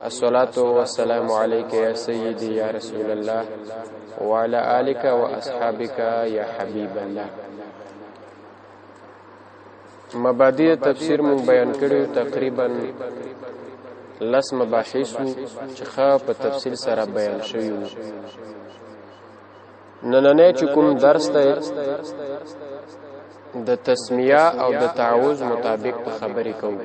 الصلاة والسلام عليك يا سيدي يا رسول الله وعلى آلك وأصحابك يا حبيب الله. مبادئ تفسیر مون بیان کړیو تقریبا لس مباحثو چې ښه په تفصیل سره بیان شوي وو. نننی چې کوم درس دی د تسمیه او د تعوذ مطابق په خبرې کوو.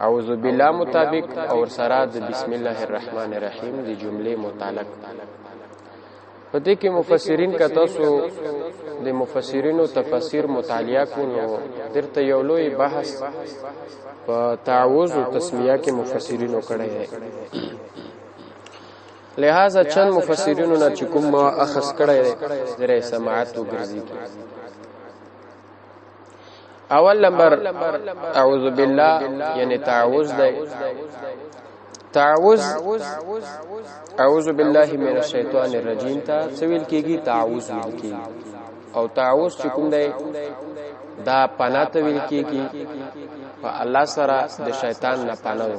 اعوذ بالله مطابق او سره د بسم الله الرحمن الرحیم د جملې متعلق. په دې کې مفسرین کا تاسو د مفسرینو تفاسیر مطالعه کو نو درته یو لوی بحث په تعوذ او تسمیه کې مفسرینو کړی دی. لہذا چند مفسرینو نه چې کوم اخذ کړی دی زره سماعت او ګرځي. اول نمبر اعوذ بالله یعنی تعوذ دی. تعوذ اعوذ بالله من الشیطان الرجیم ته سویل کېږي، تعوذ ویل کېږي. او تعوذ چې کوم دی دا پناه ته ویل کېږي، په الله سره د شیطان نه پناه.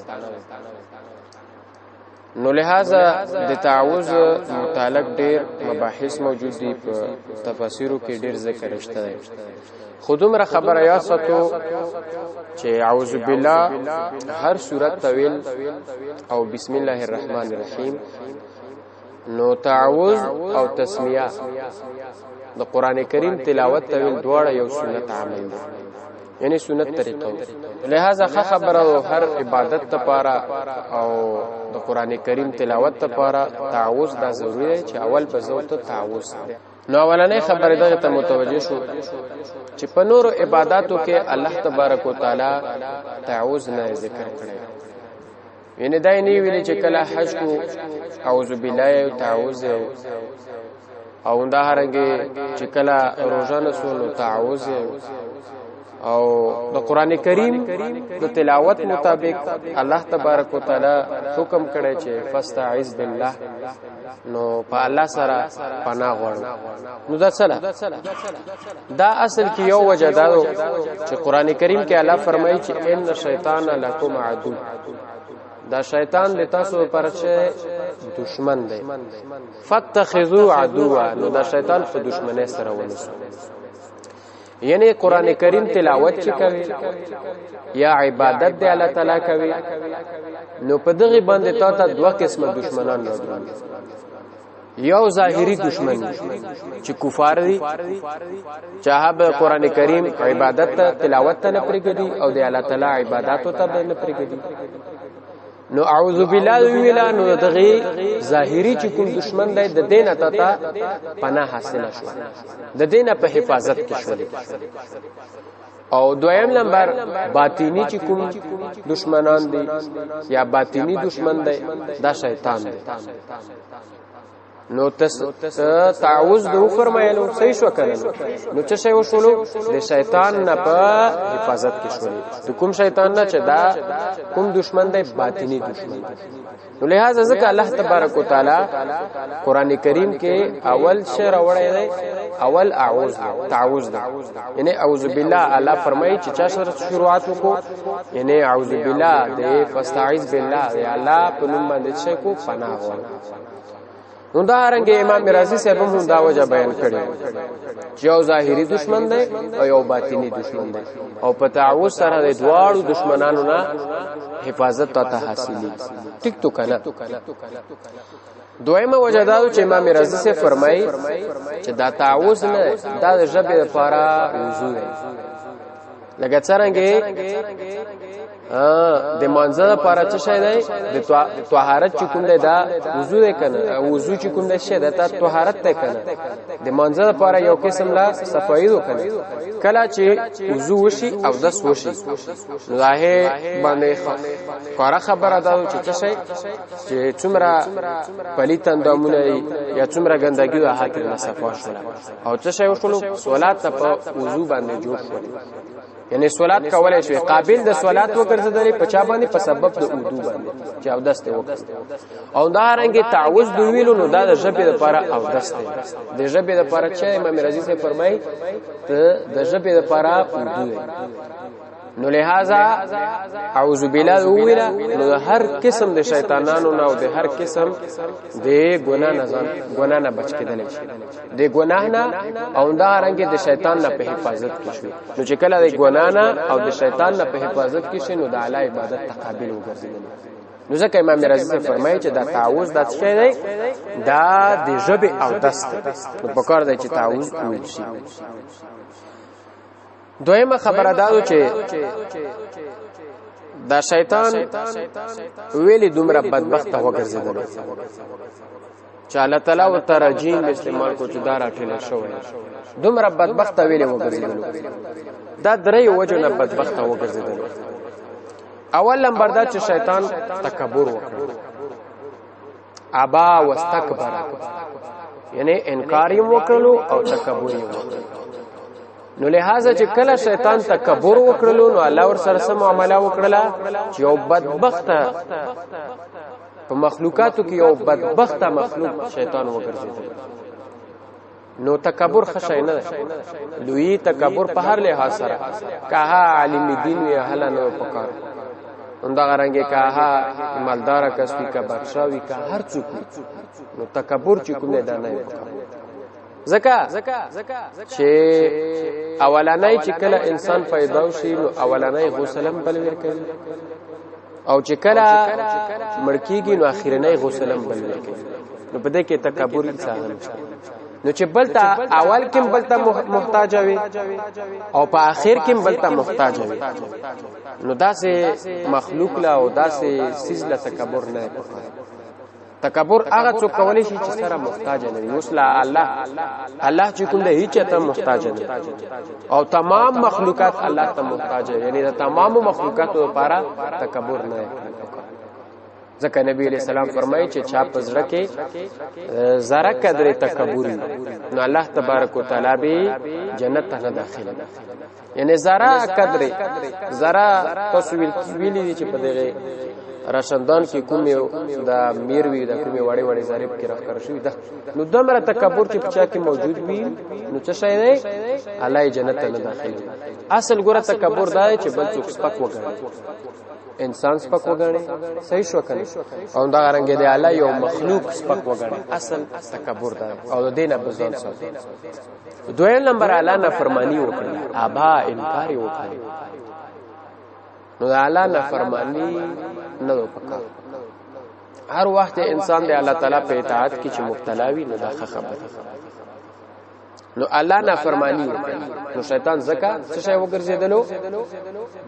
نو لہذا د تعوذ متعلق ډیر مباحث موجود دي په تفاسیرو کې، ډیر ذکر شته دی. خودمره خبره یا ساتو چې اعوذ بالله هر صورت طویل او بسم الله الرحمن الرحیم. نو تعوذ او تسمیه د قران کریم تلاوت طویل دواړه یو سنت عمل دی، یعنی سنت طریقه. لہذا خبره هر عبادت لپاره او د قران کریم تلاوت لپاره تعوذ دا ضروری دی چې اول په ضرورت تعوذ. نو اولنې خبره دغه ته متوجه شو چې په نورو عبادتو کې الله تبارک وتعالى تعوذ نه ذکر کړی. یعنی دا نه ویلي چې کله حج کو اعوذ بالله تعوذ او دا هرګه چې کله روزه نسو تعوذ او د قران کریم د تلاوت مطابق الله تبارک وتعالى حکم کړی چې فاستعذ بالله، نو په الله سره پناه غواړو. نو دا څه دا اصل کې یو وجه دا چې قران کریم کې الله فرمایي چې ان الشیطان لکم عدو، دا شیطان د تاسو پر چې دشمن دی. فتخذوا عدوا، نو دا شیطان په دشمنی سره ونیسو. یعنی قران کریم تلاوت چې کوي یا عبادت دی الله تعالی کوي، نو په دغه باندې ته دوه قسمه دشمنان راځي. یو ظاهری دشمن چې کفار دي، چاهه به قران کریم عبادت تلاوت ته نه پرېږدي او د الله تعالی عبادت ته نه پرېږدي. نو اعوذ بالله ویلا، نو دغه ظاهری چې کوم دشمن دی د دینه ته پناه حاصل شو، د دینه په حفاظت کې شو. او دویم نمبر باطینی چې کوم دشمنان دي یا باطینی دشمن دی دا شیطان دی. نو تعوذ دو فرمایلو صحیح شو کړل. نو چې شی وشولو د شیطان نه په حفاظت کې شول. د کوم شیطان نه چې دا کوم دشمن دی باطینی دشمن دی. نو لہذا ځکه الله تبارک وتعالى قران کریم کې اول شی راوړی دی، اول اعوذ تعوذ دی. یعنی اعوذ بالله الله فرمایي چې چا سره شروعات وکړو، یعنی اعوذ بالله د فاستعذ بالله یا الله په نوم باندې شي کو پناه غواړو. نو دا رنګ امام رازی صاحب هم دا وجه بیان کړی چې یو ظاهری دشمن دی او یو باطینی دشمن دی، او په تعوذ سره د دواړو دشمنانو نه حفاظت ته حاصلې. ټیک تو کنه. دویمه وجه دا چې امام رازی صاحب فرمایي چې دا تعوذ نه دا د ژبې لپاره وضو دی. لکه څنګه د منځه لپاره څه شی دی د طهارت چې کوم دی دا وضو دی کنه، وضو چې کوم دی شی دا طهارت دی کنه. د منځه لپاره یو قسم لا صفایي وکنه. کله چې وضو وشي او دس وشي راهه باندې کار خبره ده چې څه شی چې څومره پلیت اندامونه یا څومره ګندګي وه هغه نه صفا شول او څه شی وشول صلات په وضو باندې جوړ شول. یعنی صلات کولای شي قابل د صلات وګرځیدل په چا باندې په سبب د وضو باندې چې او دسته وکړي. او دا رنګه تعوذ د ویلو نو دا د ژبې لپاره او دسته د ژبې لپاره چې امام رازی سے فرمایي ته د ژبې لپاره وضو. نو لہذا اعوذ بالله ویلا نو هر قسم د شیطانانو نه او د هر قسم د ګناه نه بچ کېدل شي د ګناه نه او دا رنګ د شیطان نه په حفاظت کې شي نو چې کله د ګناه نه او د شیطان نه په حفاظت کې شي نو د اعلی عبادت تقابل وګرځي نو ځکه امام رازی فرمایي چې دا تعوذ د څه دی دا د ژبې او دست نو په کار دی چې تعوذ ویل شي دویمه خبره دا چې دا شیطان ویلي دومره بدبخت وګرځیدل چې الله تعالی او ترجیم استعمال کو چې دا راټیل شوی دومره بدبخت ویلي وګرځیدل دا درې وجه نه بدبخت وګرځیدل اول نمبر دا چې شیطان تکبر وکړ ابا واستكبر یعنی انکار یې وکړلو او تکبر یې وکړ نو لہذا چې کله شیطان تکبر وکړلو نو الله ور سره سم معاملې وکړه چې یو بدبخت په مخلوقاتو کې یو بدبخت مخلوق شیطان وګرځیدل نو تکبر خشای نه لوی تکبر په هر لحاظ سره کها عالم دین وی اهل نه پکار انده غرانګه کها مالدار کسبی کا بادشاہوی کا هر څوک نو تکبر چې کوم نه دانه پکار زکا چې اولانای چې کله انسان پیدا شي نو اولانای غسلم بل ور کوي او چې کله مړکیږي نو اخیرنای غسلم بل ور کوي نو په دې کې تکبر انسان نشته نو چې بلتا اول کې بلتا محتاج وي او په اخر کې بلتا محتاج وي نو داسې مخلوق لا او داسې سیز لا تکبر نه پکار تکبر هغه څوک کولی شي چې سره محتاج نه وي وسلا الله چې کوم دی چې ته محتاج نه او تمام مخلوقات الله ته محتاج یعنی د تمام مخلوقاتو لپاره تکبر نه ځکه نبی علیہ السلام فرمایي چې چا پزړه کې ذره قدر تکبر نو الله تبارک وتعالى به جنت ته داخله یعنی ذره قدر ذره تسویل ویلي چې په دغه راشندان کې کومه دا میروي دا کومه وړي وړي زریب کې راخر شوی ده نو دمره تکبر چې پچا کې موجود وي نو څه شي دی الله جنت ته داخله اصل ګره تکبر دا چې بل څوک سپک وګڼي انسان سپک وګڼي صحیح شو کنه او دا رنګ دی الله یو مخلوق سپک وګڼي اصل تکبر دا او د دینه بزون سره دویم نمبر الله نه فرمانی وکړي ابا انکار وکړي نو الله نه فرمانی نه وکړه هر وخت انسان دی الله تعالی په اطاعت کې چې مبتلا وي نو دا خبره نو الله نه فرمانی وکړي نو شیطان زکه څه شی وګرځیدلو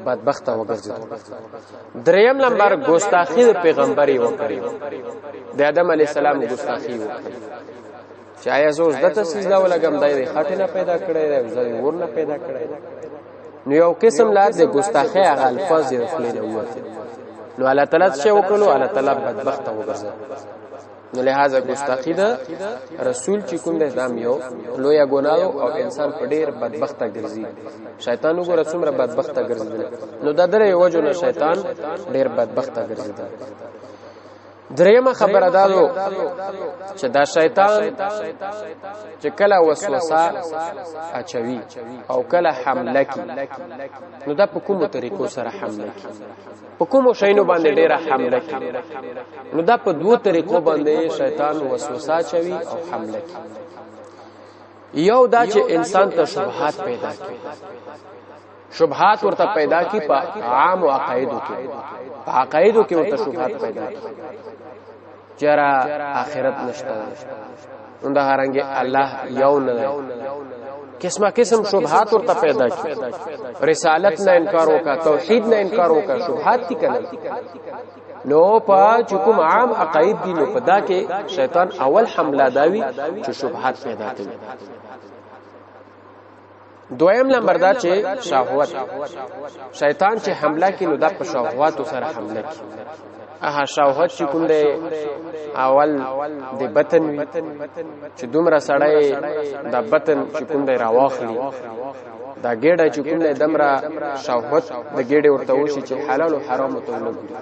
بدبخت وګرځیدل دریم نمبر ګستاخی پیغمبري وکړي د آدم علی السلام ګستاخی وکړي چې آیا زوز د تسجیل ولګم دای خاطر نه پیدا کړی دی ور نه پیدا کړی نو یو قسم لا د ګستاخی هغه الفاظ یې خپل وته نو الله تعالی څه وکړو الله تعالی بدبخت وګرځي نو لہذا ګستاخی ده رسول چې کوم د اسلام یو لوی ګناه او انسان په ډیر بدبخت ګرځي شیطان وګوره څومره بدبخت ګرځي نو د درې وجو نه شیطان ډیر بدبخت ګرځي دریمه خبره دادو چې دا شیطان چې کله وسوسه اچوي او کله حمله کوي نو دا په کومو طریقو سره حمله کوي په کومو شینو باندې ډیره حمله کوي نو دا په دوه طریقو باندې شیطان وسوسه اچوي او حمله کوي یو دا چې انسان ته شبهات پیدا کوي شبهات ورته پیدا کی په عام عقایدو کې په عقایدو کې ورته شبهات پیدا کی چرا آخرت نشته انده هرنګ الله یو نه قسمه قسم شبهات ورته پیدا کی رسالت نه انکار وکا توحید نه انکار وکا شبهات دي کنه نو په کوم عام عقاید دي نو په دا کې شیطان اول حمله داوي چې شبهات پیدا کوي دویم نمبر دا چې شهوت شیطان چې حمله کوي نو دا په شهوات سره حمله کوي اها شهوت چې کوم دی اول د بطن وي چې دومره سړی د بطن چې کوم دی راواخلي دا ګډه چې کوم دی دمره شهوت د ګډه ورته وشي چې حلال او حرام ته نه ګوري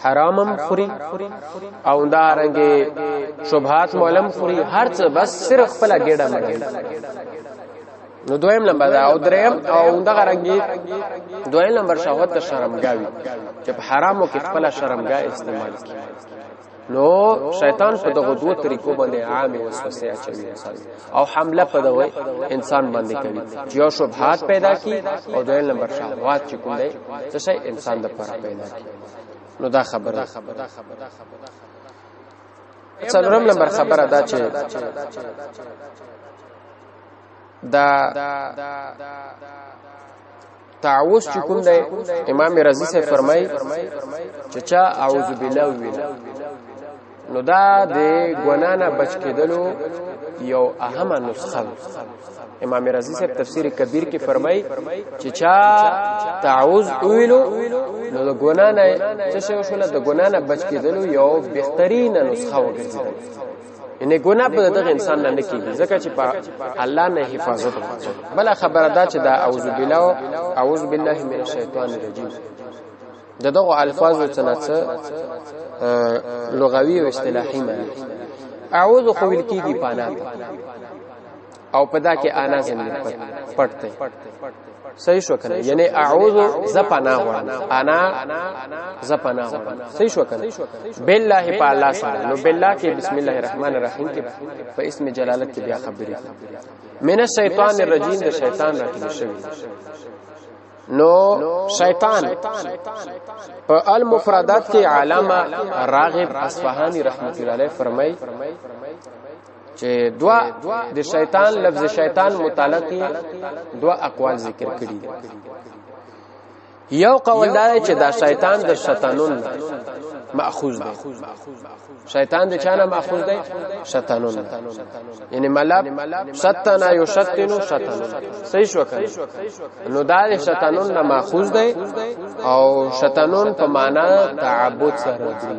حرامم خوري او دا رنګه شبهات معلوم خوري هر څه بس صرف خپل ګډه مړي نو دویم نمبر دا او دریم او دغه رنګي دویم نمبر شهوت ته شرمګاوي چې په حرامو کې خپل شرمګا استعمال کوي نو شیطان په دغه دوه طریقو باندې عامه وسوسه اچوي انسان او حمله په دغه انسان باندې کوي چې یو شبهات پیدا کی او دویم نمبر شهوات چې کوم دی څه شي انسان د پر پیدا کی نو دا خبره څلورم نمبر خبره دا چې دا تعوذ چې کوم دی امام رازی سے فرمای چې چا اعوذ بالله ویل نو دا د ګنا نه بچ کېدلو یو اهمه نسخه امام رازی سے تفسیر کبیر کې فرمای چې چا تعوذ ویلو نو د ګنا نه چې شوله د ګنا نه بچ کېدلو یو بهترین نسخه وګرځیدل یعنی ګناه په دغه انسان نه کیږي ځکه چې الله نه حفاظت کوي بل خبره دا چې دا اعوذ بالله من الشیطان الرجیم دغه الفاظ څنګه لغوي او اصطلاحي معنی اعوذ خو ویل کیږي پانا او پدا کې انا زمين پټته صحیح شو کنه یعنی اعوذ زپنا غواړم انا زپنا غواړم صحیح شو کنه بالله په الله سره نو بالله کې بسم الله الرحمن الرحیم کې په اسم جلالت کې بیا خبرې من الشیطان الرجیم د شیطان راټول شوی نو شیطان په المفردات کې علامه راغب اصفهانی رحمت الله علیه فرمای چې دوا د شیطان لفظ شیطان متعلق دوا اقوال ذکر کړي یو قول دا چې دا شیطان د شیطانون ماخوذ دی شیطان د چانه ماخوذ دی شیطانون یعنی ملاب شتنا یشتنو شیطانون صحیح شو کنه نو دا د شیطانون نه ماخوذ دی او شیطانون په معنا تعبد سره دی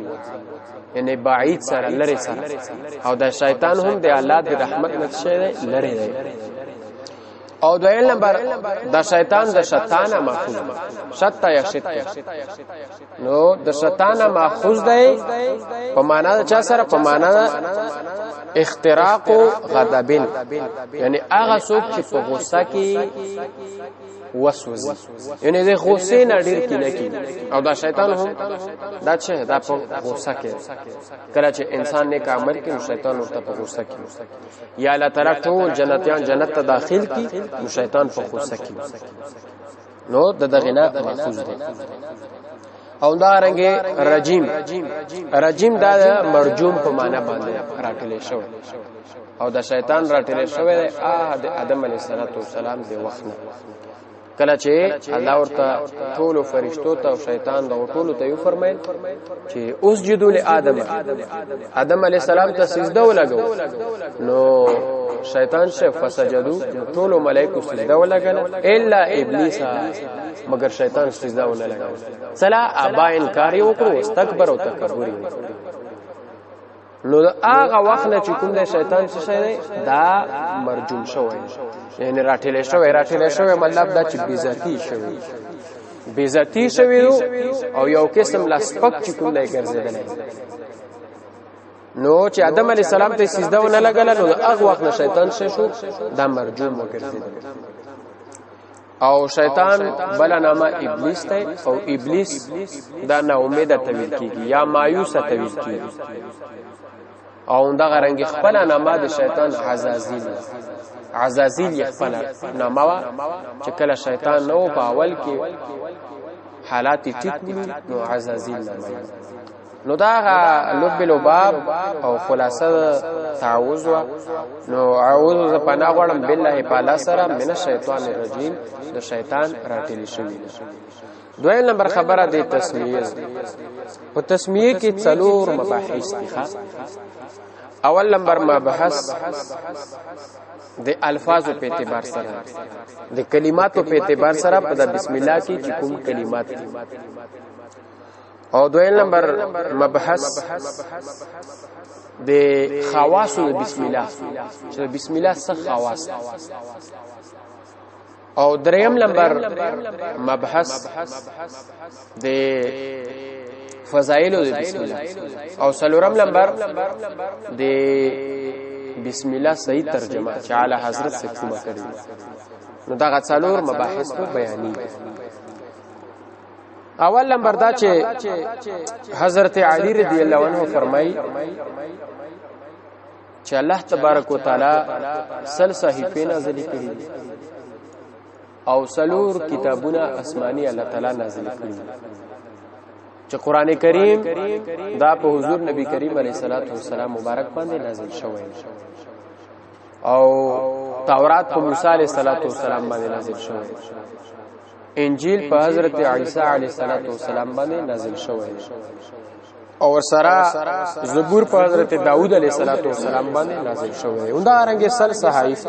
یعنی بعید سره لری سره او دا شیطان هم د الله د رحمت نه شه لری دی او دویم نمبر دا شیطان د شیطان ماخوذ شتا یا شت نو د شیطان ماخوذ دی په معنا د چا سره په معنا اختراق غضبن یعنی هغه څوک چې په غصه کې وسوسه یعنی د غصې نه ډیر کینه کی او دا شیطان هم دا څه دا په غصه کې کله چې انسان نیک عمل کوي شیطان ورته په غصه کې یا الله تعالی ټول جنتیان جنت ته داخل کی نو شیطان په غصه کې نو د دغه نه محفوظ دی او دا رنګه رجیم دا مرجوم په معنا باندې راټلې شو او دا شیطان راټلې شو د آدم علیه السلام د وخت نه کله چې الله ورته ټول فرشتو ته او شیطان د ټول ته یو فرمایل چې اسجدوا لآدم علیه السلام ته سجده ولګو نو شیطان شه فسجدوا ټول ملائکه سجده ولګل الا ابلیس مگر شیطان سجده ونه لګل سلا ابا انکار وکړو استکبر او تکبر نو هغه وخت نه چې کوم د شیطان څه شي دا مرجوم شوی یعنی راټیل شوی مطلب دا چې بیزتی شوی او یو قسم لسپک چې کوم دی ګرځیدل نو چې آدم علی السلام ته سجده ونه لګل نو هغه وخت نه شیطان شو دا مرجوم وګرځیدل او شیطان بل نامه ابلیس ته او ابلیس دا نا امید ته ویل کیږي یا مایوس ته ویل کیږي او دا غرنګ خپل نامه د شیطان عزازیل خپل نامه چې کله شیطان نو په اول کې حالات ټیټ نو عزازیل نامه نو دا لب لباب او خلاصه تعوذ نو اعوذ ز پناه غړم بالله تعالی سره من الشیطان الرجیم د شیطان راټلی شوی دویم نمبر خبره د تسمیه په تسمیه کې څلور مباحث دي اول نمبر مبحث د الفاظ په اعتبار سره د کلماتو په اعتبار سره په بسم الله کې چې کوم کلمات دي او دویم نمبر مبحث د خواص بسم الله چې بسم الله څه خواص او دریم نمبر مبحث د فضائل د بسم الله او څلورم نمبر د بسم الله صحیح ترجمه چې اعلی حضرت سے کومه کړی نو دا غڅالور مباحث په بیانې اول نمبر دا چې حضرت علی رضی الله عنه فرمایي چې الله تبارک وتعالى سل صحیفې نازل کړي او سلور کتابونه آسماني الله تعالی نازل کړي چې قران کریم دا په حضور نبی کریم علیه الصلاۃ والسلام مبارک باندې نازل شوی او تورات په موسی علیه السلام باندې نازل شوی انجیل په حضرت عیسی علیه السلام باندې نازل شوی او سره زبور په حضرت داوود علیه السلام باندې نازل شوی اوندا رنګ سل صحائف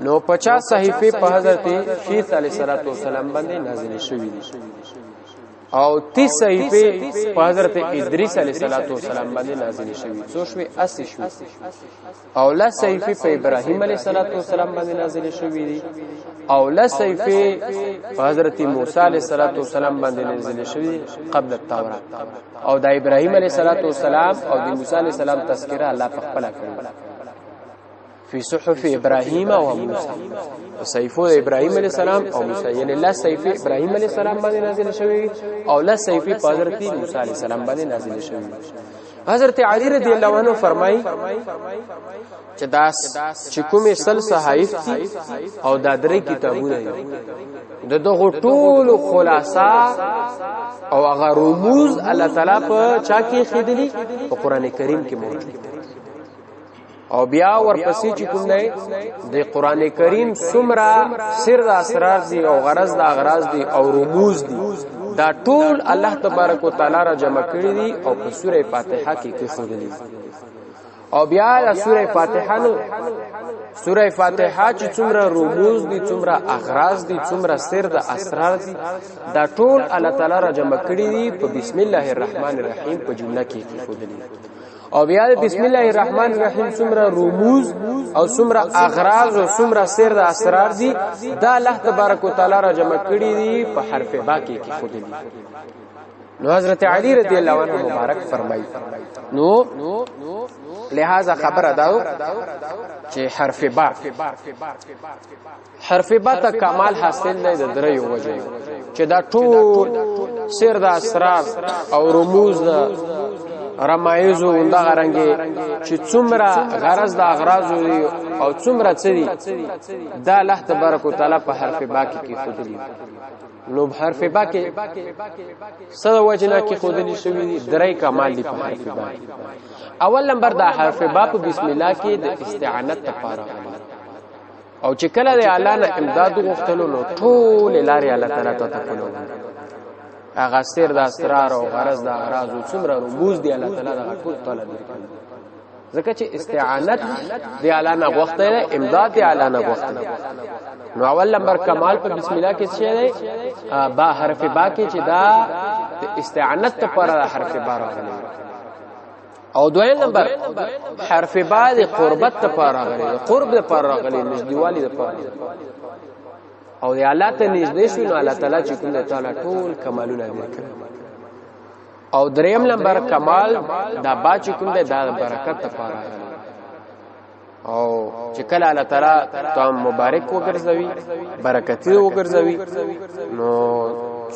نو 50 صحیفه په حضرت شیث علیه السلام باندې نازل شوی دي او 30 صحیفه په حضرت ادریس علیه السلام باندې نازل شوی څو شوي 80 شوي او ل صحیفه په ابراهیم علیه السلام باندې نازل شوی دي او ل صحیفه په حضرت موسی علیه السلام باندې نازل شوی قبل التوراۃ او د ابراهیم علیه السلام او د موسی علیه السلام تذکرہ الله په خپل کړی فی صحف ابراهیم او موسی صحیفه ابراهیم علیه السلام او موسی یعنی لا صحیفه ابراهیم علیه السلام باندې نازل شوی او لا صحیفه په حضرت موسی علیه السلام باندې نازل شوی حضرت علی رضی الله عنه فرمایي چې داس چې کومه سل صحائف دي او دا درې کتابونه دي د دغه ټول خلاصہ او هغه رموز الله تعالی په چا کې خېدلی په قران کریم کې موجود او بیا ورپسې چې کوم دی د قران کریم څومره سر د اسرار دي او غرض د اغراض دي او رموز دي دا ټول الله تبارک وتعالى را جمع کړی دي او په سوره فاتحه کې کېښودلي او بیا د سوره فاتحه نو سوره فاتحه چې څومره رموز دي څومره اغراض دي څومره سر د اسرار دي دا ټول الله تعالی را جمع کړی دي په بسم الله الرحمن الرحیم په جمله کې کېښودلي او بیا بسم الله الرحمن الرحیم څومره رموز او څومره اغراض او څومره سر د اسرار دي دا الله تبارک وتعالى را جمع کړی دي په حرف با کې کېښودلي نو حضرت علی رضی الله عنه مبارک فرمایي نو لہذا خبر اداو چې حرف با ته کمال حاصل نه د درې وجه چې دا ټول سر د اسرار او رموز رمایزو اوندا غرانګي چې څومره غرض د اغراض او څومره څه دي دا الله تبارک وتعالى په حرف با کې کېښودلي نو حرف با کې صد وجنا کې خودلی شوی دي درې کمال دي په حرف با اول نمبر دا حرف با په بسم الله کې د استعانت لپاره او چې کله د اعلان امداد غوښتلو نو ټول لاري الله تعالی ته تکلو اغه سر د اسرار او غرض د اغراض او څومره رموز دی الله تعالی د ټول تعالی درکړي ځکه چې استعانت دی اعلان غوښتل امداد دی اعلان غوښتل نو اول نمبر کمال په بسم الله کې څه دی با حرف با کې چې دا استعانت لپاره حرف با راغلی او دویم نمبر حرف با د قربت لپاره راغلی قرب لپاره راغلی نږدېوالي لپاره او دی الله ته نږدې شو نو الله تعالی چې کوم دی تعالی ټول کمالونه ذکر او دریم نمبر کمال دا با چې کوم دی دا برکت لپاره او چې کله الله تعالی ته مبارک وګرځوي برکتی وګرځوي نو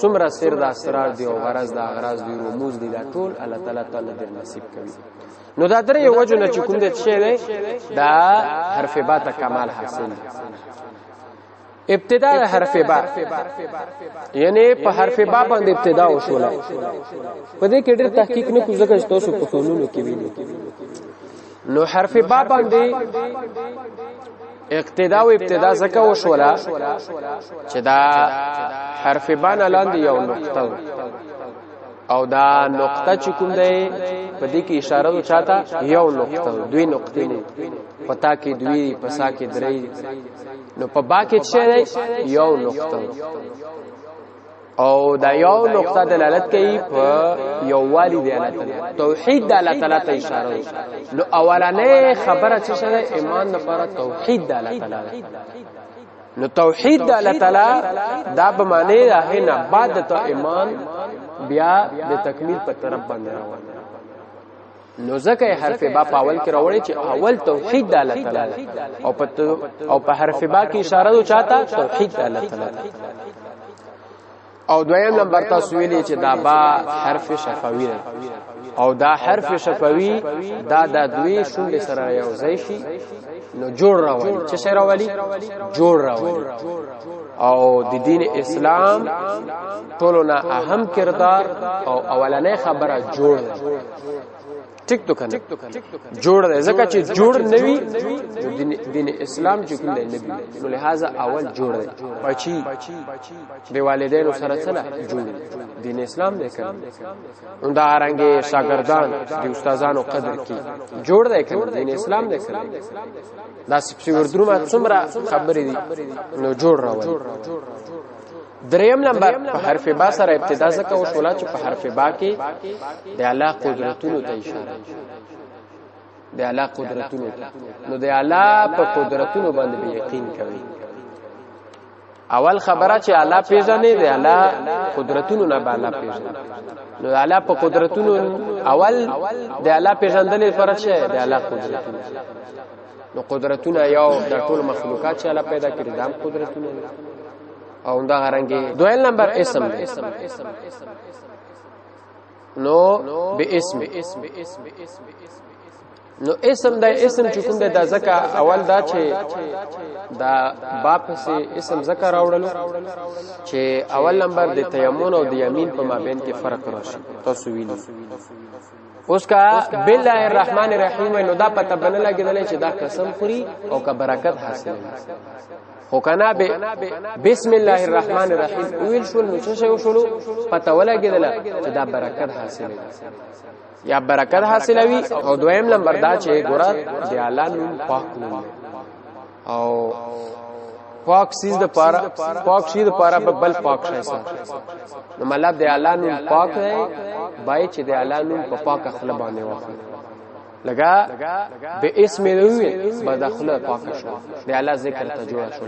څومره سر د اسرار دی او غرض د اغراض دی رموز دی دا ټول الله تعالی تعالی دې نصیب کوي نو دا درې وجه نه چې کوم دی څه دی دا حرف با ته کمال حاصل ابتدا حرف با یعنی په حرف با باندې ابتدا وشوله په دې کې ډېر تحقیق نه کوم ځکه تاسو په فنونو کې وینئ نو حرف با باندې اقتدا او ابتدا زکه وشوله چې دا حرف با نه لاندې یو نقطه او دا نقطه چې کوم دی په دې کې اشاره و چاته یو نقطه دوی نقطې نه پتا کې دوی پسا کې درې نو په با کې څه دی یو نقطه او دا یو نقطه دلالت کوي په یووالي دی الله تعالی توحید د الله تعالی ته اشاره ده نو اولانې خبره څه ده ایمان لپاره توحید د الله تعالی نو توحید د الله تعالی دا به معنی ده نه بعد ته ایمان بیا د تکمیل په طرف باندې روان نو ځکه حرف با په اول کې راوړي چې اول توحید د الله تعالی او په حرف با کې اشاره و چاته توحید د الله تعالی. او دویم نمبر تاسو ویلي چې دا با حرف شفوي ده او دا حرف شفوي دا د دوی شونډې سره یو ځای شي نو جوړ راولي. څه شی راولي؟ جوړ راولي. او د دین اسلام ټولو نه اهم کردار او اولنې خبره جوړ ده. ټیک تو کنه جوړ ده، ځکه چې جوړ نوي دین اسلام چې کوم دی نو لہذا اول جوړ ده. بچي د والدینو سره سره جوړ دین اسلام دی کنه. اون دا رنګه شاګردان د استادانو قدر کی جوړ ده کنه دین اسلام دی کنه. دا سپیوردرومه څومره خبرې دي نو جوړ راوړي. دریم نمبر په حرف با سره ابتدا زکه او شولا چې په حرف با کې د الله قدرتونو ته اشاره د الله قدرتونو نو د الله په قدرتونو باندې به یقین کوي. اول خبره چې الله پیژنې د الله قدرتونو نه به الله پیژنې. نو د الله په قدرتونو اول د الله پیژندل فرض شه د الله قدرتونو. نو قدرتونه یو د ټول مخلوقات چې الله پیدا کړی د قدرتونو او دا غرانګي. دویم نمبر اسم نو به اسم نو اسم دا اسم چې کوم دا ځکه اول دا چې دا باپ سي اسم ذکر راوړلو چې اول نمبر د تیمون او د یمین په مابین کې فرق راشي. تاسو ویلي اوس کا بالله الرحمن الرحیم نو دا پته بنه لګیدل چې دا قسم خوري او کا برکت حاصل هو کنه به بسم الله الرحمن الرحیم ویل شو نو څه شو شلو پته ولګیدل چې دا برکت حاصل یا برکت حاصلوي. او دویم نمبر دا چې ګورات دی الله نوم پاک نوم او پاک سیز د پارا پاک شي د پارا بل پاک شي نو مطلب دی الله نوم پاک دی بای چې دی الله نوم په پاک خپل باندې واخلي لگا به اسم دوی بدخله پاک شو دی الله ذکر ته جوړ شو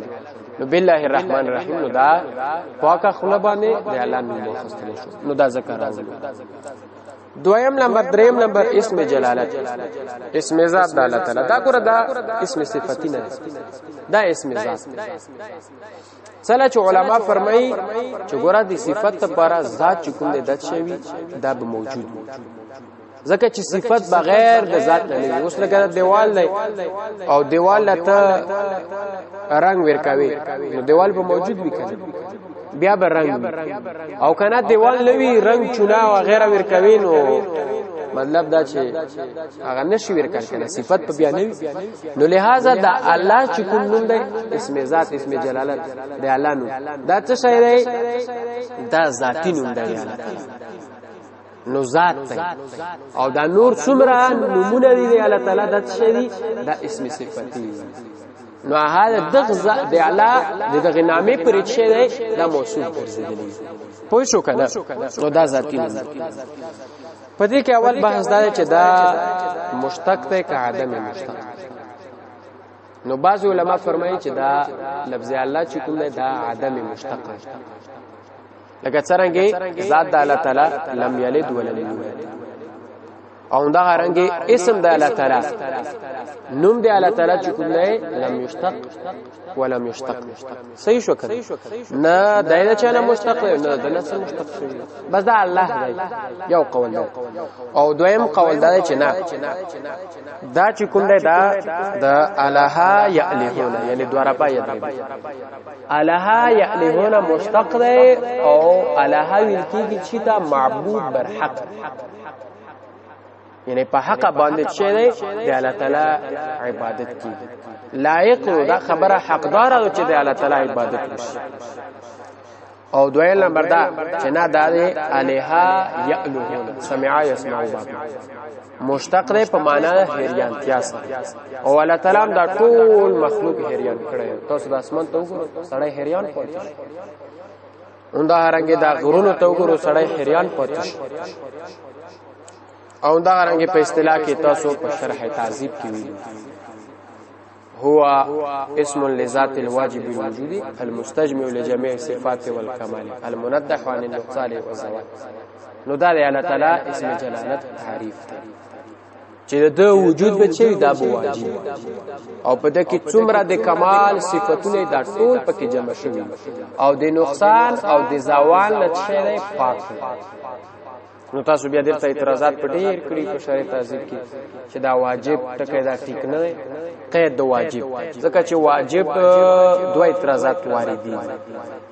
نو بالله الرحمن الرحیم نو دا پاک خپل باندې دی الله نوم واخستل شو نو دا ذکر راوړل. دویم نمبر دریم نمبر اسم جلالت اسم ذات د الله تعالی دا ګره دا اسم صفتی نه دا اسم ذات. چلا چې علما فرمایي چې ګره د صفت لپاره ذات چې کوم د شوی دا به موجود ځکه چې صفت بغیر د ذات نه وي. اوس لکه دیوال دی او دیوال ته رنگ ورکوي نو دیوال به موجود وي کنه بیا به رنگ او کنه دیوال نوی رنگ چونا و غیره ورکوي نو مطلب دا چې هغه نشي ورکړ کنه صفت په بیا نوی. نو لہذا دا الله چې کوم نوم دی اسم ذات اسم جلالت دی الله نوم دا څه شی دی دا ذاتی نوم دی الله تعالی نو ذات دی او دا نور څومره نمونه دي الله تعالی د څه دي دا اسم صفتی. نو هغه دغه د اعلی دغه نامې پرې څه دی دا موصوف ګرځیدلی پوه شو کنه نو دا ذاتی نوم. پدې کې اول بحث دا چې دا مشتق دی که عدم مشتق. نو بعض علما فرمایي چې دا لفظ الله چې کوم دا عدم مشتق لکه څنګه ذات د الله تعالی لم یلد ولم یولد او دا غرانګي اسم د الله تعالی نوم د الله تعالی چې کوم نه لم یشتق ولم یشتق. صحیح شو کنه نه دایره چې نه مشتق نه د نفس مشتق شوی بس دا الله دی یو قول دی. او دویم قول دا چې نه دا چې کوم دی دا د الہ یعلهون یعنی دواره پای دی الہ یعلهون مشتق دی او الہ ویل کیږي چې تا معبود بر حق یعنی په حق باندې چې دی د الله تعالی عبادت کی لایق دا خبره حقدار او چې د الله تعالی عبادت وشي. او دویم نمبر دا چې نه د الها یعلهون سمع یسمع باب مشتق دی په معنا هریانتیا سره او الله تعالی دا ټول مخلوق هریان کړي. تاسو د اسمان ته وګورئ سړی هریان پاتې اون دا رنګ دا غرونو ته وګورئ سړی هریان پاتې او دا رنګ په اصطلاح کې تاسو په شرح تعذیب کې ویلو هو اسم لذات الواجب الوجود المستجمع لجميع الصفات والكمال المندح عن النقصان والزوال. نو دا دی الله تعالی اسم جلالت تعریف دی چې د وجود به چې دا به واجب او په دې کې څومره د کمال صفاتونه دا ټول پکې جمع شوي او د نقصان او د زوال نه څه پاک. نو تاسو بیا درته اعتراضات په ډېر کړي په شریعت تعذیب کې چې دا واجب ټکی دا ټیک نه دی قید د واجب ځکه چې واجب دوه اعتراضات وارد دي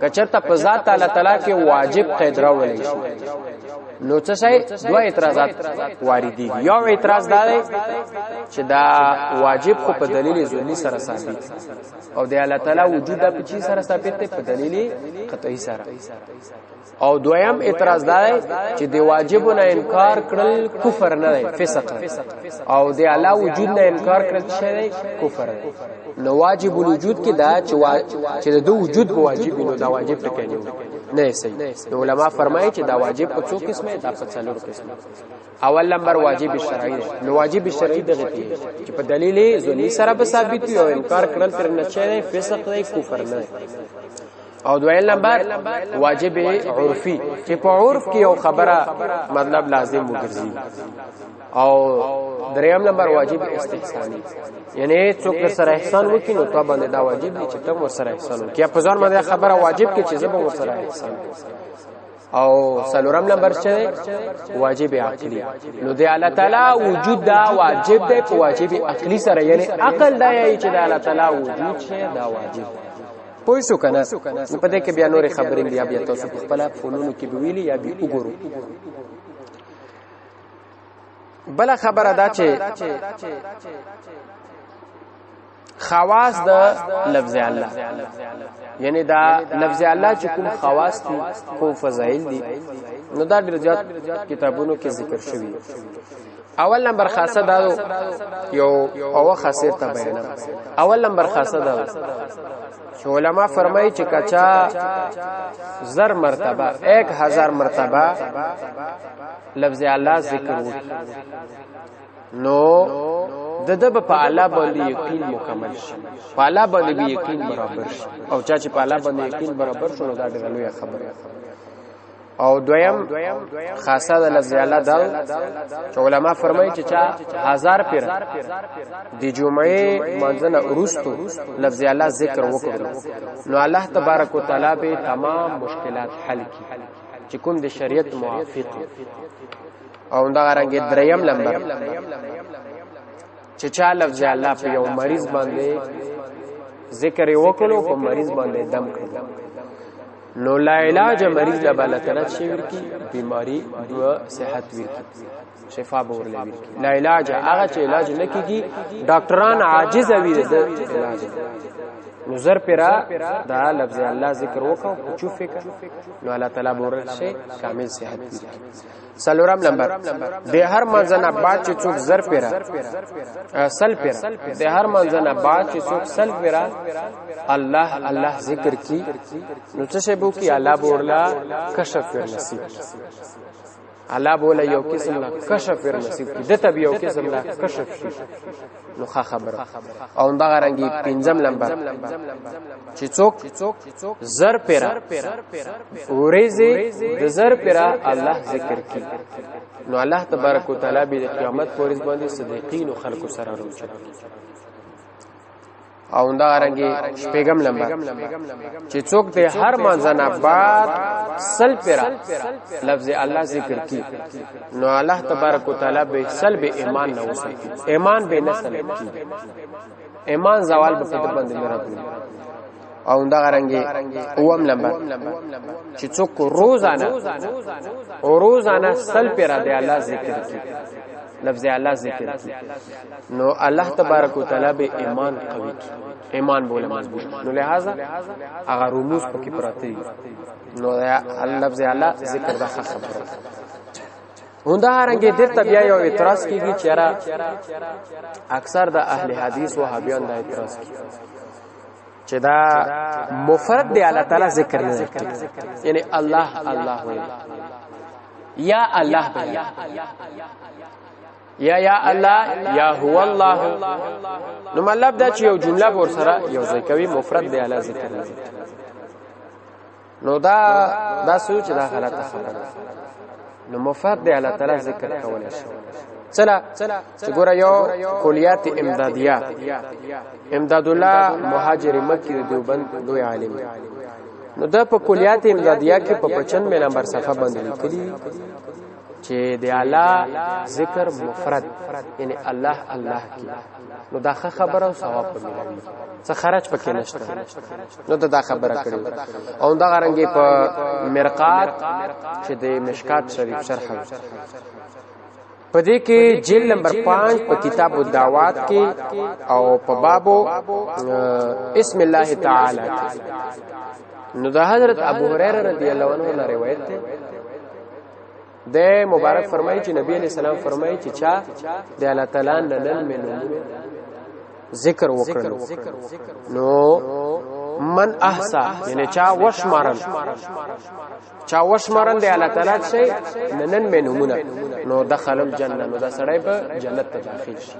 که چېرته په ذات الله تعالی کې واجب قید راوړلی شي نو څه شي دوه اعتراضات وارد دي. یو اعتراض دا دی چې دا واجب خو په دلیل ظنی سره ثابت او د الله تعالی وجود په چی سره ثابت دی په دلیل قطعی سره. او دویم اعتراض دا دی چې د واجبونو انکار کړل کفر نه دی فسق او د الله وجود نه انکار کړل چې کفر دی. نو واجب الوجود کې دا چې د وجود په واجب نو دا واجب ټکی نه صحیح. نو علما فرمایي چې دا واجب په څو قسمه دا په څلور قسمه. اول نمبر واجب شرعي. نو واجب شرعي دغه دی چې په دلیل ظنی سره به ثابت وي او انکار کړل پر نه چې فسق دی کفر نه. او دویم نمبر واجب عرفي چې په عرف کې یو خبره مطلب لازم وګرځي. او دریم نمبر واجب استحسانی یعنی څوک سره احسان وکړي نو ته باندې دا واجب دی چې ته ور سره احسان وکړي په ځان باندې خبره واجب کې چې زه به ور سره احسان. او څلورم نمبر چې واجب عقلی. نو د الله تعالی وجود دا واجب دی په واجب عقلی سره یعنی عقل دا یی چې د الله تعالی وجود شه دا واجب پوه شو کنه. نو په دې کې بیا نور خبرې بیا تاسو په خپل فنونو کې ویلي یا به وګورو. بل خبره دا چې خواص د لفظ الله یعنی دا لفظ الله چې کوم خواص دي کوم فضایل دي نو دا ډېر زیات کتابونو کې ذکر شوی. اول نمبر خاصه دا یو او خاصیت ته بیان. اول نمبر خاصه دا چې علما فرمایي چې کچا 1000 مرتبه 1000 مرتبه لفظ الله ذکر وکړي نو دغه په الله باندې یقین مکمل شي په الله باندې یقین برابر شي او چې په الله باندې یقین برابر شونه دا ډېر لوی خبره. او دویم خاصه د لفظ الله دا چې علما فرمایي چې 1000 پیر د جمعې منځنه ورستو لفظ الله ذکر وکړو نو الله تبارک وتعالى به تمام مشکلات حل کړي چې کوم د شریعت موافق. او دا رنګ دریم نمبر چې چا لفظ الله په یو مریض باندې ذکر وکړو په مریض باندې دم کړو نو لا علاج مریض لا بل تعالی شي ورکی بیماری دو صحت ورکی شفا به ورلې ورکی. لا علاج هغه چې علاج نه کیږي ډاکټران عاجز وي د علاج نظر پیرا دا لفظ الله ذکر وکاو چوف فکر نو الله تعالی بور شي کامل صحت ورکی. سلورم نمبر د هر منځنه بعد چې څوک زر پیرا سل پیرا د هر منځنه بعد چې څوک سل پیرا الله ذکر کی نو څه شی بو کی الله بورلا کشف ور نصیب الله بوله یو قسم لا کشف ور نصیب کی دته یو قسم لا کشف شي نو خبره. او دا غرانګي پنځم نمبر چې څوک زر پیرا اورېزه د زر پیرا الله ذکر کی نو الله تبارک وتعالى به قیامت پورې باندې صدیقین او خلق سره راوچي. او دا غرانګي شپږم نمبر چې څوک د هر منځنه بعد سل پیرا لفظ الله ذکر کی نو الله تبارک وتعالى به سلب ایمان نه وسي ایمان به نه سلب کی ایمان زوال به په باندې نه راځي. او دا غرانګي اوم نمبر چې څوک روزانه سل پیرا د الله ذکر کی لفظ الله ذکر کی نو الله تبارک وتعالى به ایمان قوی کی ایمان بوله مضبوط. نو لہذا اگر رموز پکې پراته نو لفظ الله ذکر دا خبره. هوندا رنګه درته بیا یو اعتراض کیږي چې اکثر د اهل حدیث او وهابیان دا اعتراض کوي چې دا مفرد دی الله تعالی ذکر نه کوي یعنی الله وایي یا الله یا الله یا هو الله نو مطلب دا چې یو جمله ور سره یو ځای کوي مفرد دی الله ذکر نه نو دا سوچ دا غلطه خبره نو مفرد دی الله تعالی ذکر کولای شي. چلا چې ګوره یو کلیات امدادیه امداد الله مهاجر مکی دیوبند لوی عالم نو دا په کلیات امدادیه کې په 95 نمبر صفحه باندې لیکلي چې دی الله ذکر مفرد یعنی الله الله کی نو دا خبره او ثواب په ملوي څه خرج پکې نشته نو دا خبره کړو او دا غرنګي په مرقات چې د مشکات شریف شرح پدې کې جلد نمبر 5 په کتاب الدعوات کې او په بابو اسم الله تعالی نو دا حضرت ابو هريره رضی الله عنه نے روایت ده د مبارک فرمایي چې نبی علیہ السلام فرمایي چې چا د الله تعالی نن منو ذکر وکړو نو من احسا یعنی چا وشمارن دی الله تعالی شي نن منو نو دخل الجنه نو دا سړی په جنت ته داخل شي.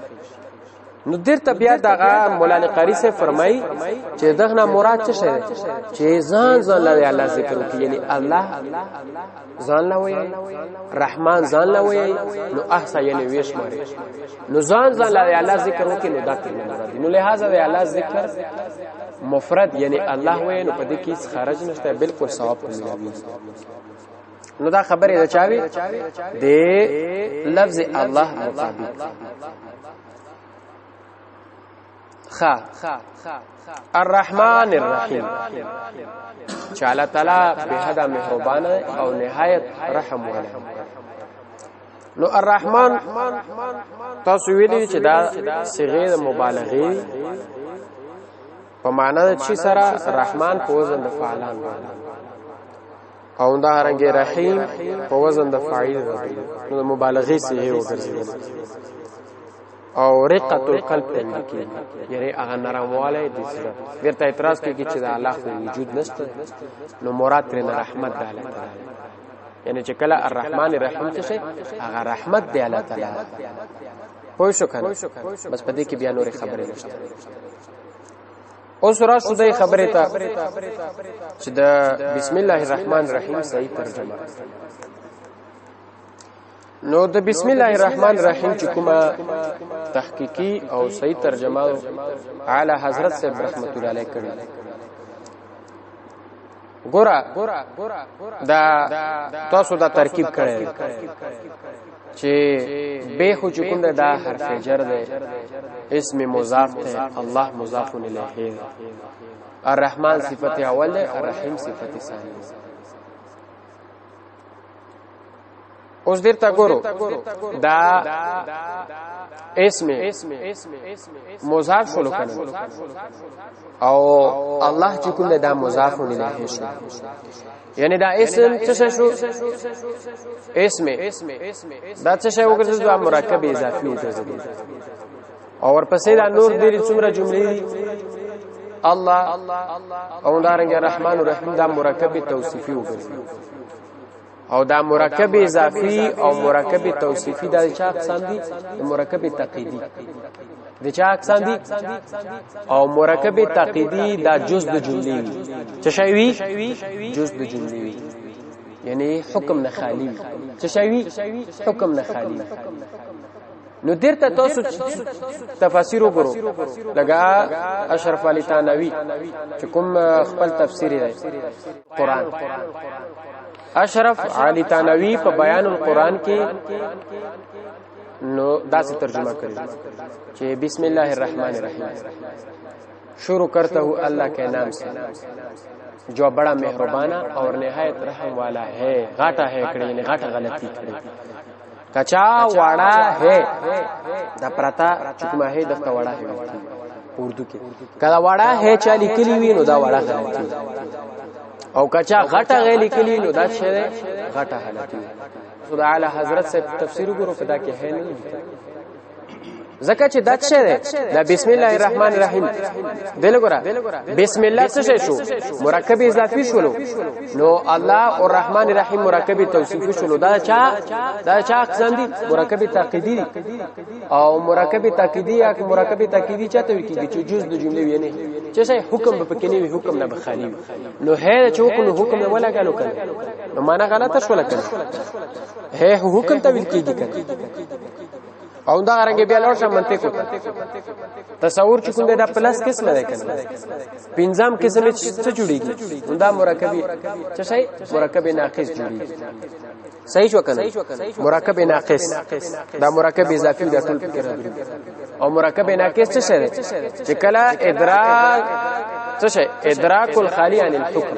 نو درته بیا دغه مولانا قاری سے فرمای چې دغه مراد څه شي چې ځان له الله ذکر وکړي یعنی الله ځان له وایي رحمان ځان له وایي نو احسا یعنی ویش ماره نو ځان له الله ذکر وکړي نو دته مراد نو لہذا د الله ذکر مفرد یعنی الله وایي نو په دې کې خارج نشته بالکل ثواب ملوي. نو دا خبره ده چاوي د لفظ الله مطابق الرحمن الرحیم چې الله تعالی به حدا مهربان او نهایت رحم والا. نو الرحمن تاسو ویلي چې دا صيغه مبالغه په معنا د چی سره رحمان په وزن د فعلان او دا رنګ رحیم په وزن د فاعل نو مبالغه صيغه وګرځي او رقت القلب ته لیکي یعنی هغه نرمواله دي سره ورته اعتراض کوي چې د الله وجود نشته نو مراد تر رحمت د الله تعالی یعنی چې کله الرحمن الرحیم څه شي هغه رحمت دی الله تعالی پوه شو کنه بس پدې کې بیا نورې خبرې نشته. اوس راشو د خبرې ته چې د بسم الله الرحمن الرحیم صحیح ترجمه نو د بسم الله الرحمن الرحیم چې کومه تحقیقی او صحیح ترجمه اعلی حضرت صاحب رحمت الله علیه کړی ګورا دا تاسو دا ترکیب کړی چې به خو چې کوم دا حرف جر ده اسم مضاف ته الله مضاف الیه الرحمن صفت اول ده الرحیم صفت ثانی. اوس درته ګورو دا اسم مضاف شلو کنه او الله چې کوم دا مضاف الیه شو یعنی دا اسم څه شو اسم دا څه شی وګرځي دا مرکب اضافي وګرځي او ورپسې دا نور ډېر څومره جملې الله او دارنګ الرحمن الرحیم دا مرکب توصیفي وګرځي او دا مرکب اضافي او مرکب توصیفي دا چا اقسام دي مرکب تقییدی د چا اقسام دي او مرکب تقییدی دا جز د جملې څه شی وي جز د جملې وي یعنی حکم نه خالی څه شی وي حکم نه خالی. نو درته تاسو تفاسیر وګورو لگا اشرف علی تانوی چې کوم خپل تفسیر دی قران اشرف علی تانوی په بیان القرآن کې نو دا سے ترجمہ کړی چې بسم الله الرحمن الرحیم شروع کرتا ہوں اللہ کے نام سے جو بڑا مہربان اور نہایت رحم والا ہے غاٹا ہے کړي نه غاټه غلطی کړي کچا واڑا ہے دا پرتا چکما ہے دغه واڑا ہے اردو کې کله واڑا ہے چا لیکلی وی نو دا واڑا غلطی او کچا غټه غلی کلی نو دا شه غټه حالت خدا اعلی حضرت سے تفسیر وګورو پدا کې ہے نه زکه چې دا څه ده دا بسم الله الرحمن الرحیم دلګرا بسم الله څه شو مرکب اضافي شولو نو الله الرحمن الرحیم مرکب توصیفي شولو دا چا اقسام دي مرکب تاکیدی او مرکب تاکیدی یا مرکب تاکیدی چاته وی کیږي چې جز د جملې وي نه چې شي حکم به پکې نه وي حکم نه بخالي نو هه چې حکم نه ولا غلو کړي نو معنا غلطه شو لکه هه حکم ته ویل کیږي او دا رنګ بیا لور شم منطق وته تصور چې کوم دا پلس قسمه ده کنه پنځم قسمه څه جوړیږي دا مرکبي څه شي مرکب ناقص جوړیږي صحیح شو کنه مرکب ناقص دا مرکب اضافي د ټول فکر راځي او مرکب ناقص څه شي چې کله ادراک څه شي ادراک الخالی عن الحكم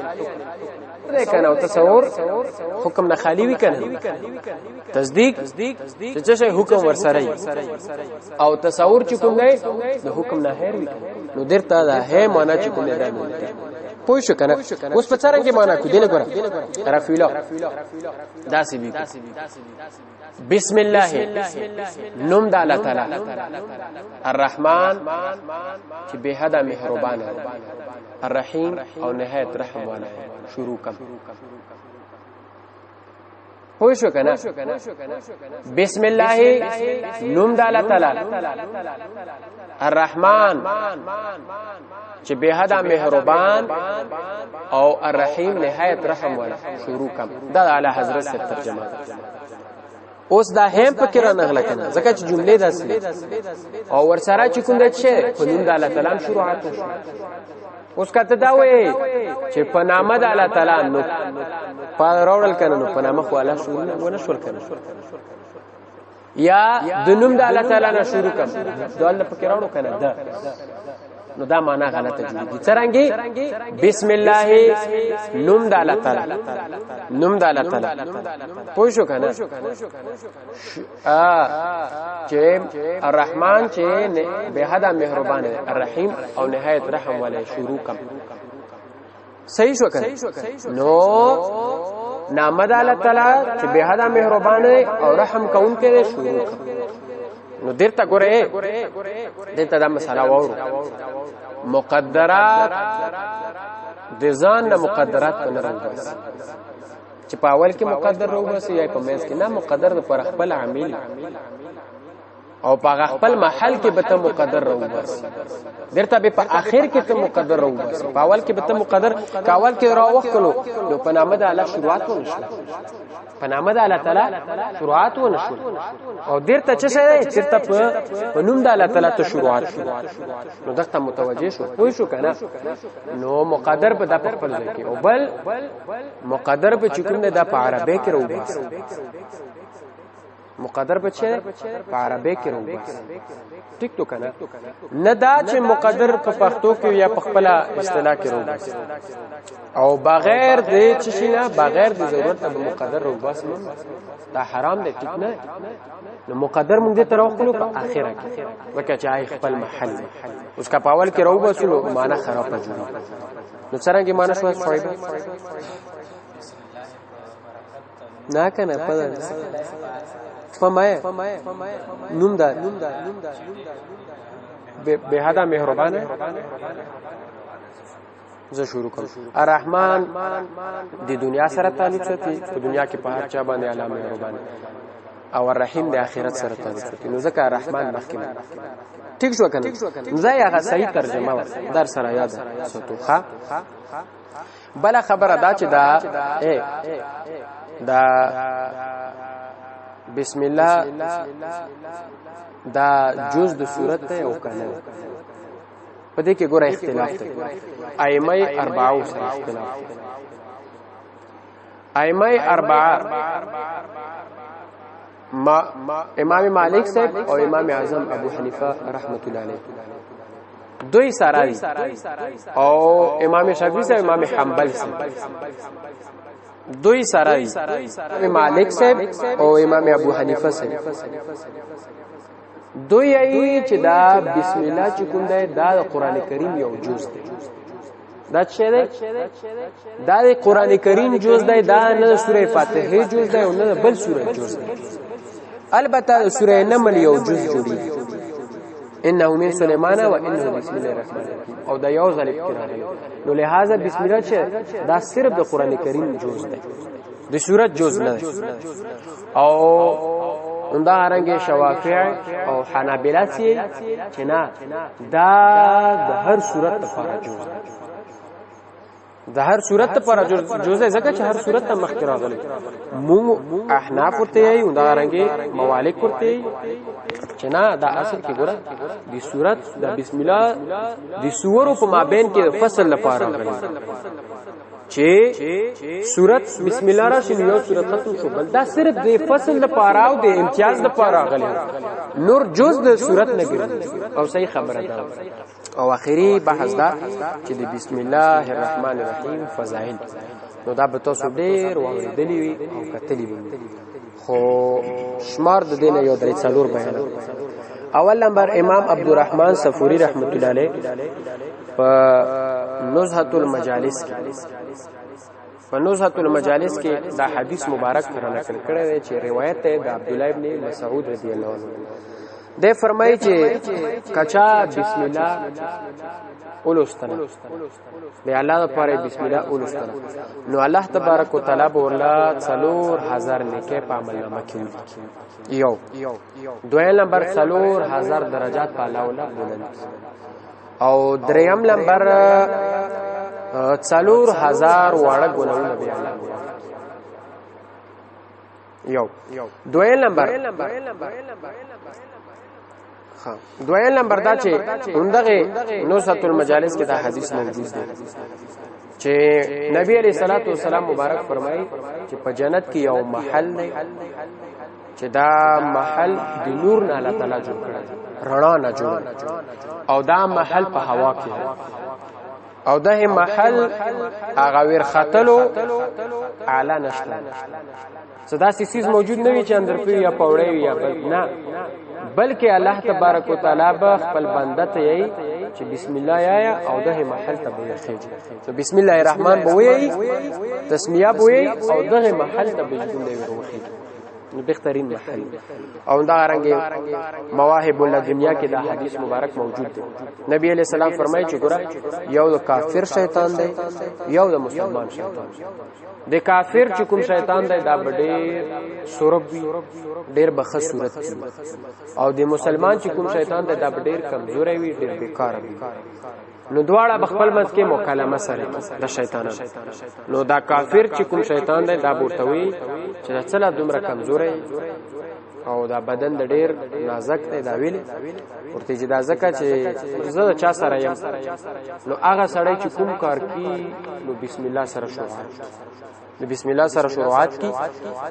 ده کنه او تصور حکم نه خالی وی کنه تصدیق چې څه شي حکم ورسره او تصور چې کوم دی د حکم نه هیر وی نو درته دا هه معنا چې کوم دی دا نه پوه شو کنه اوس په څنګه کې معنا کو دی لګره رفیلا داسې وی بسم الله نوم د الله تعالی الرحمن چې به حدا مهربان الرحیم او نهایت رحم والا شروع کم پوه شو کنه بسم الله نوم د الله تعالی الرحمن چې به حدا مهربان او الرحیم نهایت رحم والا شروع کم دا اعلی حضرت سے ترجمه اوس دا هم پکې را نغله کنه ځکه چې جملې داسې او ورسره چې کوم د څه په نوم د الله تعالی شروعات شو اوس کته دا وې چې په نامه د الله تعالی نو پاورول کنه نو په نامه خو الله شروع نه ونه شول کنه یا د نوم د الله تعالی نه شروع کم دا الله پکې راوړو کنه دا نو دا معنا غلطه جوړیږي څنګه بسم الله نوم د الله تعالی نوم د الله تعالی پوه شو کنه چې الرحمن چې به حدا مهربان الرحیم او نهایت رحم والے شروع کم صحیح شو کنه نو نام د الله تعالی چې به حدا مهربان او رحم کوونکی شروع کم نو درته ګوره دته دا مساله وورو مقدرات د ځان نه مقدرات په نرم بس چې په اول کې مقدر رو بس یا په مېز کې نه مقدر پر خپل عامل او په خپل محل کې به ته مقدر رو بس درته به په اخر کې ته مقدر رو بس په اول کې به ته مقدر کاول کې را وخت کلو نو په نامه د الله شروعات ونشو په نامه د الله تعالی شروعات ونشو او درته څه شي درته په نوم د الله تعالی ته شروعات شو نو دغه متوجه شو پوه شو کنه نو مقدر په د خپل ځای کې او بل مقدر په چکم نه د په عربی کې رو بس مقدر بچه په عربی کې رو بس ټیک تو کنه نه دا چې مقدر په پښتو کې یا په خپل اصطلاح کې رو بس او بغیر د چشي نه بغیر د ضرورت به مقدر رو بس دا حرام دی ټیک نه نو مقدر مونږ ته راوخلو په اخره کې وکه چې خپل محل اوس کا پاول کې رو بس نو معنا خراب جوړي نو څنګه معنا شو صحیح نه کنه پدې فمای نوم دا به حدا مهربان زه شروع کوم الرحمن د دنیا سره تعلق ساتي په دنیا کې په هر چا باندې اعلی مهربان او الرحیم د آخرت سره تعلق ساتي نو ځکه الرحمن مخکې ٹھیک شو کنه زه هغه صحیح ترجمه در سره یاد ساتو ښا بل خبره دا چې دا بسم الله دا جز د صورت ته او کنه پدې کې ګوره اختلاف دی ائمه اربعه سره اختلاف ائمه اربعه امام مالک صاحب او امام اعظم ابو حنیفه رحمت الله علیه دوی سره او امام شافعی صاحب امام حنبل صاحب دوی سره امام مالک صاحب او امام ابو حنیفه صاحب دوی ای چې دا بسم الله چې کوم دی دا د قران کریم یو جز دی دا څه دی دا د قران کریم جز دی دا نه سوره فاتحه جز دی او نه بل سوره جز دی البته سوره نمل یو جز جوړي انه من سليمان و انه بسم الله الرحمن الرحیم او دا یو ځل راغلی نو لہذا بسم الله چې دا صرف د قران کریم جز ده د سورۃ جز نه او انده رنګ شوافع او حنابلہ چې نه دا د هر سورۃ لپاره جز ده د هر صورت پر جزء زکه چې هر صورت ته مخ راغلي مو احناف ورته یي او دا رنګي موالک ورته چې نه دا اصل کې ګوره د صورت د بسم الله د سورو په مابین کې فصل لپاره راغلي چې صورت بسم الله راشي یو صورت ختم شو بل دا صرف د فصل لپاره او د امتیاز لپاره راغلي نور جز د صورت نه ګرځي او صحیح خبره ده او اخیری بحث دا چې د بسم الله الرحمن الرحیم فضائل نو دا به تاسو ډیر واوریدلی وي او کتلی وي خو شمار د دینه یو درې څلور بیان اول نمبر امام عبدالرحمن صفوری رحمت الله علیه په نزهۃ المجالس کې په نزهۃ المجالس کې دا حدیث مبارک پر نقل کړی دی چې روایت ده د عبد الله ابن مسعود رضی الله عنه ده فرمایي چې کچا بسم الله اولستنه به الله لپاره بسم الله اولستنه نو الله تبارک وتعالى بولا 4000 نیکه په عمل نامه کې یو دویم نمبر 4000 درجات په الله ولا بلند او دریم نمبر 4000 واړه ګناونه به الله یو دویم نمبر دویم نمبر دا چې اندغه نوسۃ المجالس کې دا حدیث موجود دی چې نبی علیہ الصلوۃ والسلام مبارک فرمایي چې په جنت کې یو محل دی چې دا محل د نور نه الله تعالی جوړ کړی رڼا نه جوړ او دا محل په هوا کې او دا محل هغه ور خطلو اعلی نشته صدا سیسیز موجود نه وي چې اندر په یا پوړې یا بل نه بلکې الله تبارک وتعالى خپل بنده ته یي چې بسم الله یا او ده محل ته بيخيږي نو بسم الله الرحمن بوي تسمیه بوي او ده محل ته بيجون دی وروخي نو بهترین محل او دا رنګ مواهب الدنیا کې دا حدیث مبارک موجود دی نبی علیہ السلام فرمایي چې ګوره یو د کافر شیطان دی یو د مسلمان شیطان د کافر چې کوم شیطان دی دا ډېر سورب وي ډېر بخښ صورت او د مسلمان چې کوم شیطان دی دا ډېر کمزوري وي ډېر بیکار وي نو دواړه بخپل منځ کې مکالمه سره د شیطانانو نو دا کافر چې کوم شیطان دی دا ورتوي چې څله دومره کمزوري او دا بدن د ډیر نازک دی دا ویل ورته چې دا ځکه چې زه چا سره یم نو هغه سړی چې کوم کار کی نو بسم الله سره شروعات نو بسم الله سره شروعات کی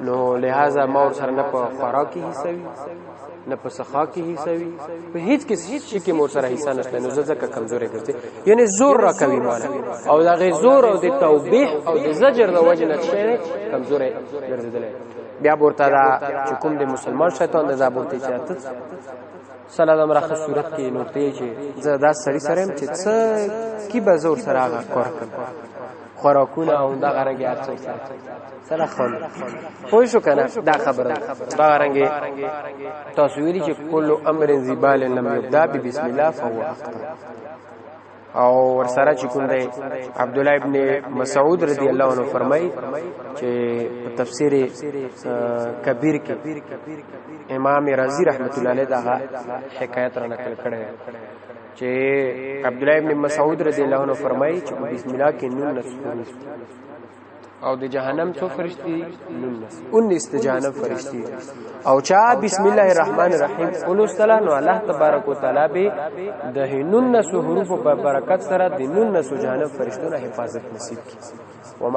نو لہذا ما ور سره نه په خوراکي حصہ نه په سخا کې حصہ وي په هیڅ شي کې مور سره حصہ نشته نو ځکه کمزوري ګرځي یعنی زور را کوي مال او دا غي زور او د توبېح او د زجر د وجه نه شي کمزوري ګرځیدل بیا ورته دا چې کوم د مسلمان شیطان د زابورتي چاته صلی مرخه صورت کې نوته چې زدا سړی سره چې څه کی به زور سره هغه کار کوي خوراکونه او دا غرنګي ارڅ سره خون خو شو کنه دا خبره دا غرنګي تصویری چې کل امر زبال لم يبدا بسم الله فهو اخطا او ورسره چې کوم دی عبد الله ابن مسعود رضی الله عنه فرمایي چې په تفسیر کبیر کې امام رازی رحمت الله علیه دا حکایت را نقل کړی چې عبد الله ابن مسعود رضی الله عنه فرمایي چې بسم الله کې نون نسخ او د جهنم څو فرشتي 19 جهنم فرشتي او چا بسم الله الرحمن الرحیم اولستلا نو الله تبارک وتعالى به د 19 حروف په برکت سره د 19 جهنم فرشتو نه حفاظت نصیب کړي